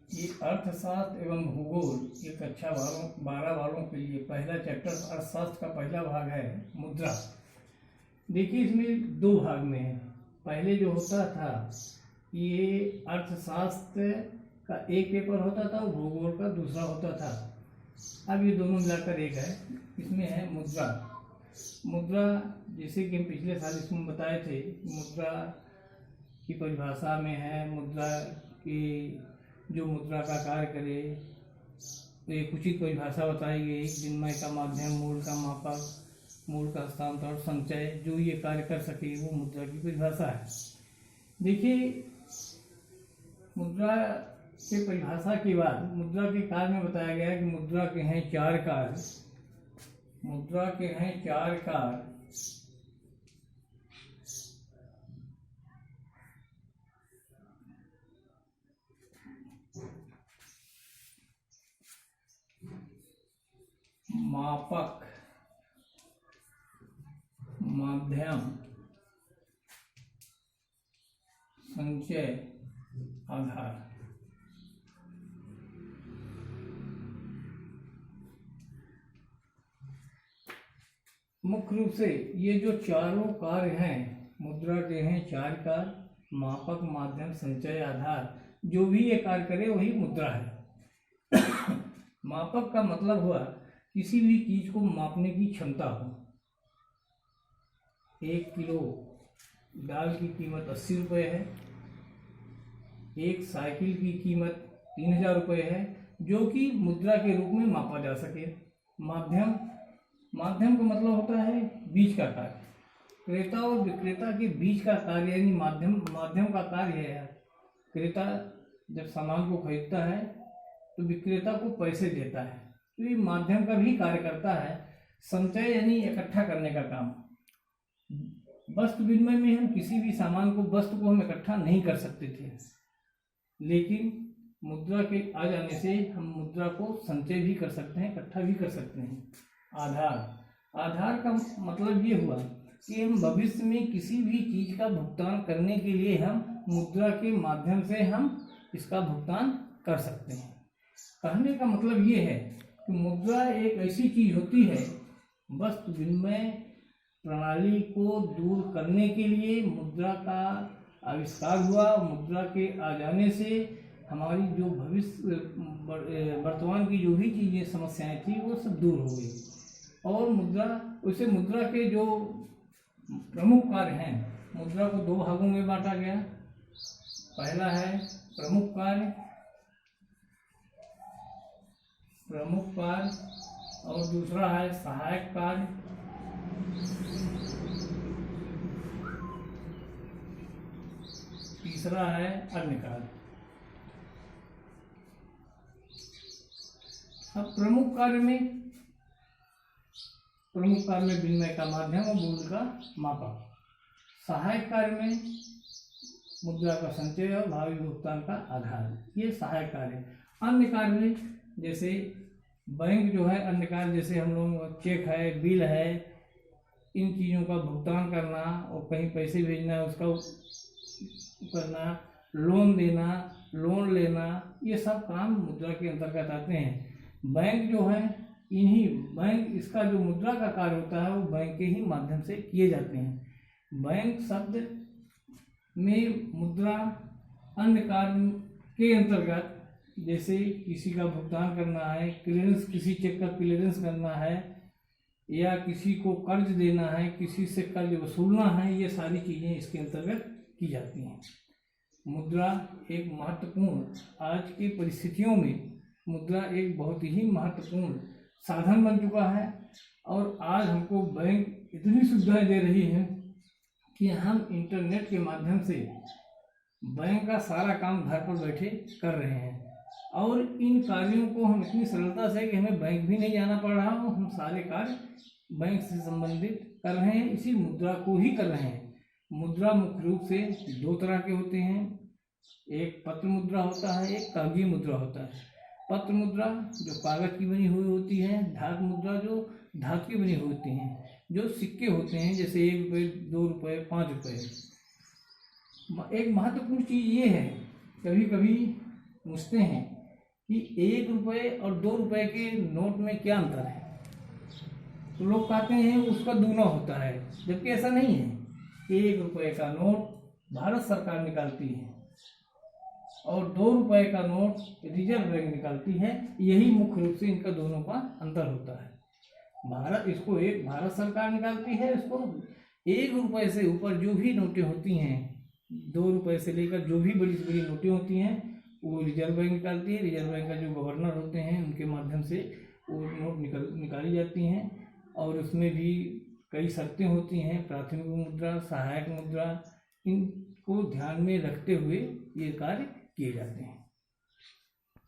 ये अर्थशास्त्र एवं भूगोल ये कक्षा 12 वालों के लिए पहला चैप्टर अर्थशास्त्र का पहला भाग है मुद्रा। देखिए इसमें दो भाग में है। पहले जो होता था ये अर्थशास्त्र का एक पेपर होता था और भूगोल का दूसरा होता था। अब ये दोनों मिलाकर एक है। इसमें है मुद्रा। मुद्रा जैसे कि हम पिछले साल इसमें बताए थे, मुद्रा की परिभाषा में है मुद्रा की जो मुद्रा का कार्य करे तो एक उचित परिभाषा बताई गई। विनिमय का माध्यम, मूल का मापक, मूल का हस्तांतरण, संचय जो ये कार्य कर सके वो मुद्रा की परिभाषा है। देखिए मुद्रा के परिभाषा के बाद मुद्रा के कार्य में बताया गया कि मुद्रा के हैं चार कार्य। मुद्रा के हैं चार कार्य। मापक, माध्यम, संचय, आधार। मुख्य रूप से ये जो चारों कार्य हैं मुद्रा के हैं चार कार्य, मापक, माध्यम, संचय, आधार। जो भी ये कार्य करे वही मुद्रा है। मापक का मतलब हुआ किसी भी चीज को मापने की क्षमता हो। 1 किलो दाल की कीमत 80 रुपये है। एक साइकिल की कीमत 3000 रुपये है, जो कि मुद्रा के रूप में मापा जा सके। माध्यम, माध्यम का मतलब होता है बीच का कार्य। क्रेता और विक्रेता के बीच का कार्य यानी माध्यम। माध्यम का कार्य है क्रेता जब सामान को खरीदता है तो विक्रेता को पैसे देता है, तो ये माध्यम का भी कार्य करता है। संचय यानी इकट्ठा करने का काम। वस्तु विनिमय में हम किसी भी सामान को, वस्तु को हम इकट्ठा नहीं कर सकते थे, लेकिन मुद्रा के आ जाने से हम मुद्रा को संचय भी कर सकते हैं, इकट्ठा भी कर सकते हैं। आधार, आधार का मतलब ये हुआ कि हम भविष्य में किसी भी चीज का भुगतान करने के लिए हम मुद्रा के माध्यम से हम इसका भुगतान कर सकते हैं। कहने का मतलब ये है कि मुद्रा एक ऐसी चीज होती है, वस्तु विनिमय प्रणाली को दूर करने के लिए मुद्रा का आविष्कार हुआ। मुद्रा के आ जाने से हमारी जो भविष्य वर्तमान की जो भी चीजें समस्याएं थी वो सब दूर हो गई। और मुद्रा, उसे मुद्रा के जो प्रमुख कार्य हैं, मुद्रा को दो भागों में बांटा गया। पहला है प्रमुख कार्य, प्रमुख कार्य, और दूसरा है सहायक कार्य। तीसरा है अन्य कार्य। अब प्रमुख कार्य में विनिमय का माध्यम और मूल का मापक। सहायक कार्य में मुद्रा का संचय और भावी भुगतान का आधार, ये सहायक कार्य। अन्य कार्य में जैसे बैंक जो है, अन्य कार्य जैसे हम लोग चेक है, बिल है, इन चीज़ों का भुगतान करना और कहीं पैसे भेजना उसका करना, लोन देना, लोन लेना, ये सब काम मुद्रा के अंतर्गत आते हैं। बैंक जो है, इन्हीं बैंक, इसका जो मुद्रा का कार्य होता है वो बैंक के ही माध्यम से किए जाते हैं। बैंक शब्द में मुद्रा अन्य कार्य के अंतर्गत जैसे किसी का भुगतान करना है, क्लियरेंस, किसी चेक का क्लियरेंस करना है, या किसी को कर्ज देना है, किसी से कर्ज वसूलना है, ये सारी चीज़ें इसके अंतर्गत की जाती हैं। मुद्रा एक महत्वपूर्ण, आज की परिस्थितियों में मुद्रा एक बहुत ही महत्वपूर्ण साधन बन चुका है। और आज हमको बैंक इतनी सुविधाएं दे रही है कि हम इंटरनेट के माध्यम से बैंक का सारा काम घर पर बैठे कर रहे हैं। और इन कार्यों को हम इतनी सरलता से कि हमें बैंक भी नहीं जाना पड़ रहा हो, हम सारे कार्य बैंक से संबंधित कर रहे हैं, इसी मुद्रा को ही कर रहे हैं। मुद्रा मुख्य रूप से दो तरह के होते हैं, एक पत्र मुद्रा होता है, एक कागजी मुद्रा होता है। पत्र मुद्रा जो कागज की बनी हुई होती है, धातु मुद्रा जो धातु की बनी हुई होती हैं, जो सिक्के होते हैं जैसे 1 रुपये, 2 रुपये, 5 रुपये। एक महत्वपूर्ण चीज़ ये है, कभी कभी पूछते हैं कि 1 रुपये और 2 रुपये के नोट में क्या अंतर है, तो लोग कहते हैं उसका दूना होता है, जबकि ऐसा नहीं है। 1 रुपये का नोट भारत सरकार निकालती है और 2 रुपये का नोट रिजर्व बैंक निकालती है। यही मुख्य रूप से इनका दोनों का अंतर होता है। भारत सरकार निकालती है इसको। 1 रुपये से ऊपर जो भी नोटें होती हैं, 2 रुपये से लेकर जो भी बड़ी से बड़ी नोटें होती हैं, वो रिजर्व बैंक निकालती है। रिजर्व बैंक का जो गवर्नर होते हैं उनके माध्यम से वो नोट निकाली जाती हैं, और उसमें भी कई शर्तें होती हैं, प्राथमिक मुद्रा, सहायक मुद्रा, इनको ध्यान में रखते हुए ये कार्य किए जाते हैं।